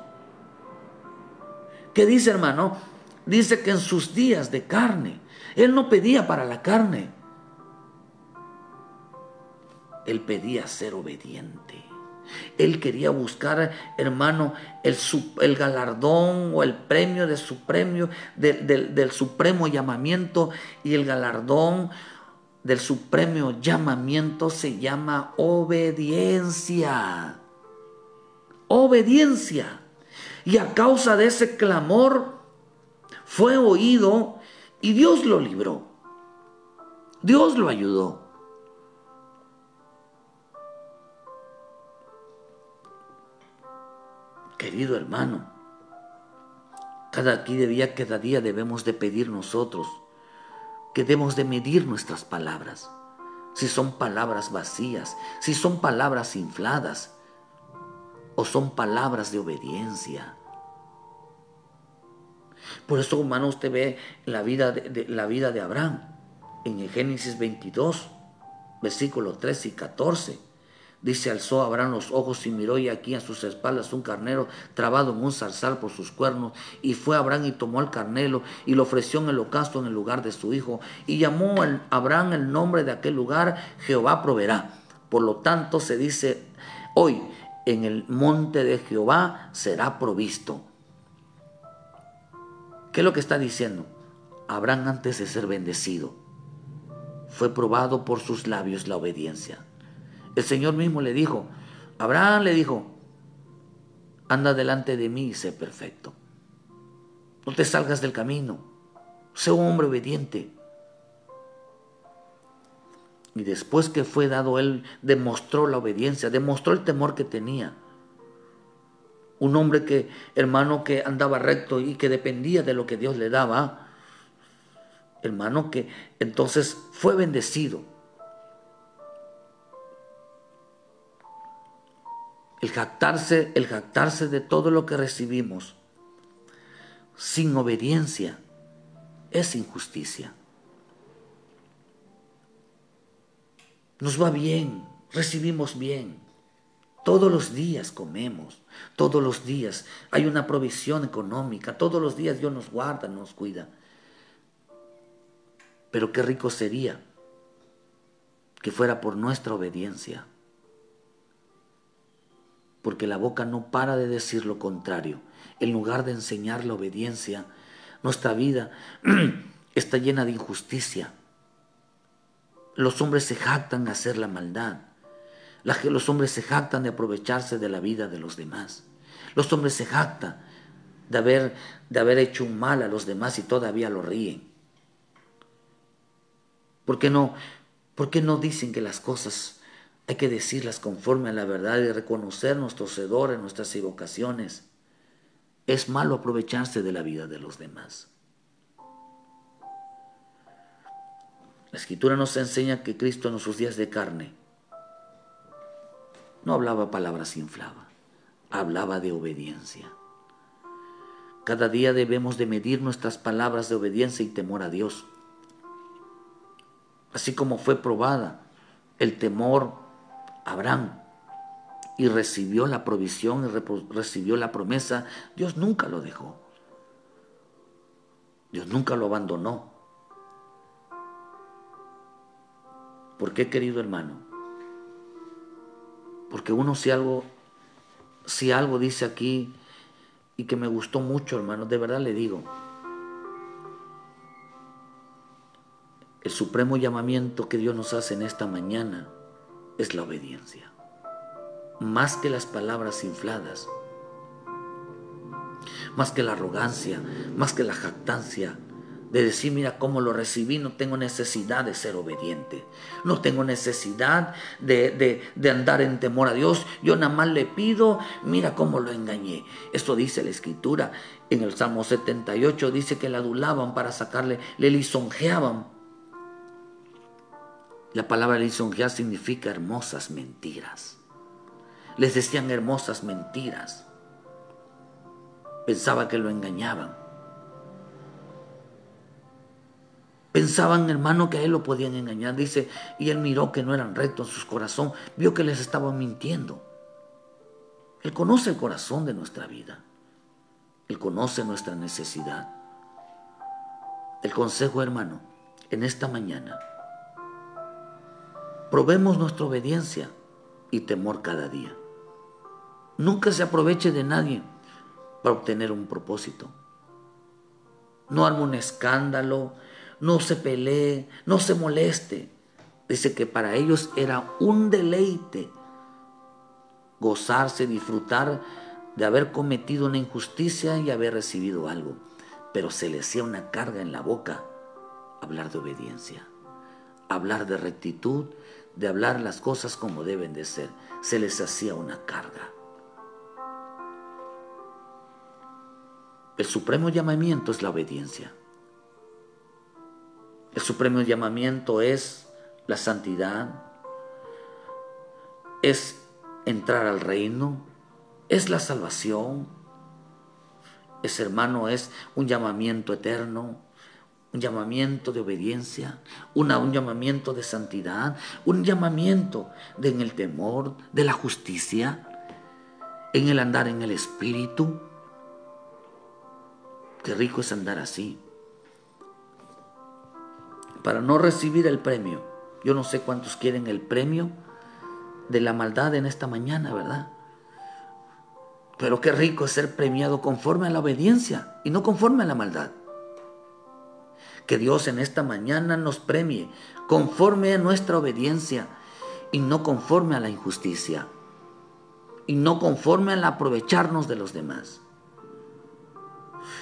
¿qué dice, hermano? Dice que en sus días de carne, Él no pedía para la carne. Él pedía ser obediente. Él quería buscar, hermano, el galardón o el premio de su premio, del supremo llamamiento, y el galardón del supremo llamamiento se llama obediencia. Obediencia. Y a causa de ese clamor fue oído y Dios lo libró. Dios lo ayudó. Querido hermano, cada día debemos de pedir nosotros, que debemos de medir nuestras palabras. Si son palabras vacías, si son palabras infladas, o son palabras de obediencia. Por eso, hermano, usted ve la vida de Abraham en el Génesis 22, versículos 13 y 14. Dice: alzó Abraham los ojos y miró, y aquí a sus espaldas un carnero trabado en un zarzal por sus cuernos. Y fue Abraham y tomó el carnero y lo ofreció en el holocausto en el lugar de su hijo. Y llamó Abraham el nombre de aquel lugar: Jehová proveerá. Por lo tanto se dice hoy: en el monte de Jehová será provisto. ¿Qué es lo que está diciendo? Abraham, antes de ser bendecido, fue probado por sus labios la obediencia. El Señor mismo le dijo, Abraham le dijo: anda delante de mí y sé perfecto. No te salgas del camino. Sé un hombre obediente. Y después que fue dado, él demostró la obediencia, demostró el temor que tenía. Un hombre que, hermano, que andaba recto y que dependía de lo que Dios le daba. Hermano, que entonces fue bendecido. El jactarse de todo lo que recibimos sin obediencia es injusticia. Nos va bien, recibimos bien. Todos los días comemos, todos los días hay una provisión económica, todos los días Dios nos guarda, nos cuida. Pero qué rico sería que fuera por nuestra obediencia. Porque la boca no para de decir lo contrario. En lugar de enseñar la obediencia, nuestra vida está llena de injusticia. Los hombres se jactan de hacer la maldad. Los hombres se jactan de aprovecharse de la vida de los demás. Los hombres se jactan de haber hecho un mal a los demás y todavía lo ríen. ¿Por qué no dicen que las cosas hay que decirlas conforme a la verdad y reconocer nuestros errores, nuestras equivocaciones? Es malo aprovecharse de la vida de los demás. La Escritura nos enseña que Cristo en sus días de carne no hablaba palabras infladas, hablaba de obediencia. Cada día debemos de medir nuestras palabras de obediencia y temor a Dios. Así como fue probada el temor Abraham y recibió la provisión y recibió la promesa, Dios nunca lo dejó. Dios nunca lo abandonó. ¿Por qué, querido hermano? Porque uno si algo dice aquí y que me gustó mucho, hermano, de verdad le digo, el supremo llamamiento que Dios nos hace en esta mañana es la obediencia. Más que las palabras infladas, más que la arrogancia, más que la jactancia, de decir, mira cómo lo recibí, no tengo necesidad de ser obediente, no tengo necesidad de andar en temor a Dios, yo nada más le pido, mira cómo lo engañé. Esto dice la Escritura, en el Salmo 78 dice que le adulaban para sacarle, le lisonjeaban. La palabra lisonjear significa hermosas mentiras. Les decían hermosas mentiras. Pensaba que lo engañaban. Pensaban, hermano, que a él lo podían engañar. Dice, y él miró que no eran rectos en su corazón. Vio que les estaban mintiendo. Él conoce el corazón de nuestra vida. Él conoce nuestra necesidad. El consejo, hermano, en esta mañana, probemos nuestra obediencia y temor cada día. Nunca se aproveche de nadie para obtener un propósito. No arme un escándalo, no se pelee, no se moleste. Dice que para ellos era un deleite gozarse, disfrutar de haber cometido una injusticia y haber recibido algo. Pero se les hacía una carga en la boca hablar de obediencia, hablar de rectitud, de hablar las cosas como deben de ser. Se les hacía una carga. El supremo llamamiento es la obediencia. El supremo llamamiento es la santidad, es entrar al reino, es la salvación. Ese, hermano, es un llamamiento eterno, un llamamiento de obediencia, un llamamiento de santidad, un llamamiento en el temor, de la justicia, en el andar en el Espíritu. Qué rico es andar así. Para no recibir el premio. Yo no sé cuántos quieren el premio de la maldad en esta mañana, ¿verdad? Pero qué rico es ser premiado conforme a la obediencia y no conforme a la maldad. Que Dios en esta mañana nos premie conforme a nuestra obediencia y no conforme a la injusticia y no conforme al aprovecharnos de los demás.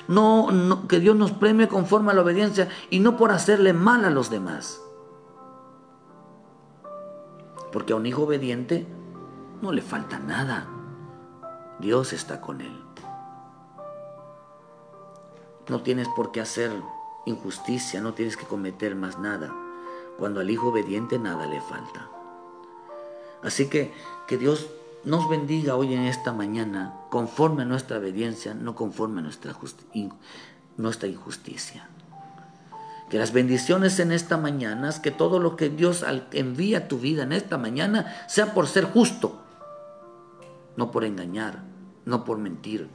No, que Dios nos premie conforme a la obediencia y no por hacerle mal a los demás. Porque a un hijo obediente no le falta nada. Dios está con él. No tienes por qué hacer injusticia, no tienes que cometer más nada. Cuando al hijo obediente nada le falta. Así que Dios nos bendiga hoy en esta mañana conforme a nuestra obediencia, no conforme a nuestra injusticia. Que las bendiciones en esta mañana, que todo lo que Dios envía a tu vida en esta mañana sea por ser justo, no por engañar, no por mentir,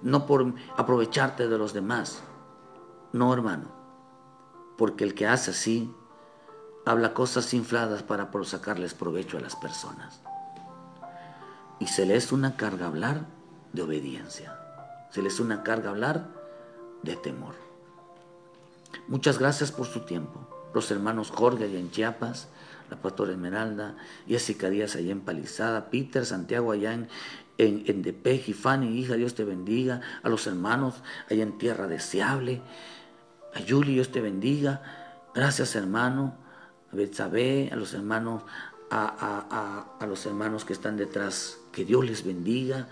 no por aprovecharte de los demás. No, hermano, porque el que hace así habla cosas infladas para sacarles provecho a las personas. Y se le es una carga hablar de obediencia. Se le es una carga hablar de temor. Muchas gracias por su tiempo. Los hermanos Jorge allá en Chiapas, la pastora Esmeralda, Jessica Díaz allá en Palizada, Peter Santiago allá en Tepeji, Fanny, hija, Dios te bendiga. A los hermanos allá en Tierra Deseable, a Yuli, Dios te bendiga. Gracias, hermano. A Betsabé, a los hermanos, a los hermanos que están detrás, que Dios les bendiga.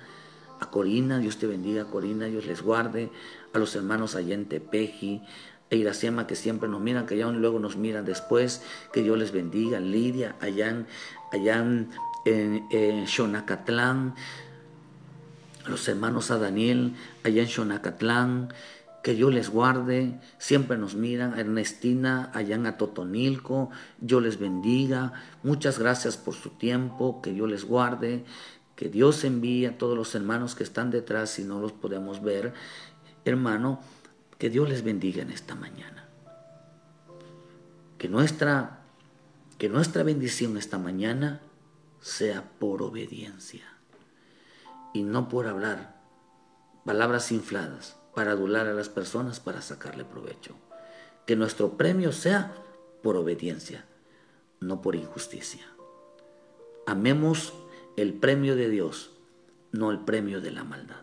A Corina, Dios te bendiga, Corina, Dios les guarde. A los hermanos allá en Tepeji, a Iracema, que siempre nos miran, que ya luego nos miran después, que Dios les bendiga. Lidia, allá en Xonacatlán. A los hermanos a Daniel, allá en Xonacatlán, que Dios les guarde, siempre nos miran. A Ernestina, allá en Atotonilco, Dios les bendiga. Muchas gracias por su tiempo, que Dios les guarde, que Dios envíe a todos los hermanos que están detrás, si no los podemos ver, hermano, que Dios les bendiga en esta mañana. Que nuestra bendición esta mañana sea por obediencia y no por hablar palabras infladas para adular a las personas, para sacarle provecho. Que nuestro premio sea por obediencia, no por injusticia. Amemos el premio de Dios, no el premio de la maldad.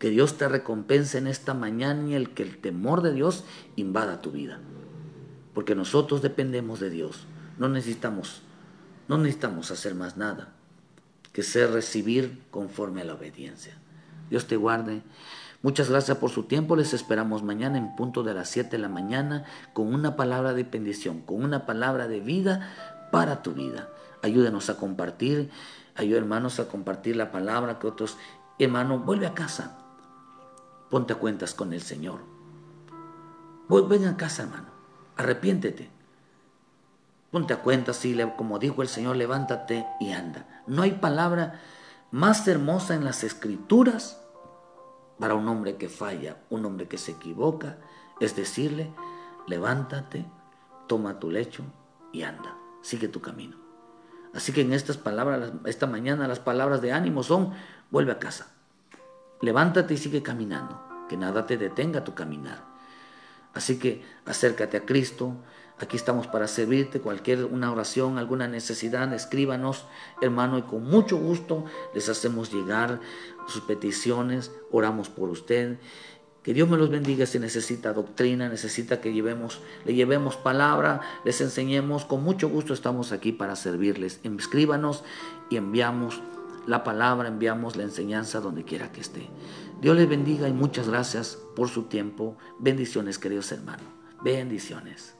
Que Dios te recompense en esta mañana y que el temor de Dios invada tu vida. Porque nosotros dependemos de Dios. No necesitamos hacer más nada que ser recibir conforme a la obediencia. Dios te guarde. Muchas gracias por su tiempo. Les esperamos mañana en punto de las 7 de la mañana con una palabra de bendición, con una palabra de vida para tu vida. Ayúdenos a compartir, hermanos, a compartir la palabra que otros. Hermano, vuelve a casa. Ponte a cuentas con el Señor. Ven a casa, hermano. Arrepiéntete. Ponte a cuentas, y como dijo el Señor, levántate y anda. No hay palabra más hermosa en las Escrituras para un hombre que falla, un hombre que se equivoca, es decirle, levántate, toma tu lecho y anda, sigue tu camino. Así que en estas palabras, esta mañana, las palabras de ánimo son, vuelve a casa, levántate y sigue caminando, que nada te detenga tu caminar. Así que acércate a Cristo. Aquí estamos para servirte. Una oración, alguna necesidad, escríbanos, hermano, y con mucho gusto les hacemos llegar sus peticiones. Oramos por usted. Que Dios me los bendiga. Si necesita doctrina, necesita que le llevemos palabra, les enseñemos, con mucho gusto estamos aquí para servirles. Escríbanos y enviamos la palabra, enviamos la enseñanza donde quiera que esté. Dios les bendiga y muchas gracias por su tiempo. Bendiciones, queridos hermanos. Bendiciones.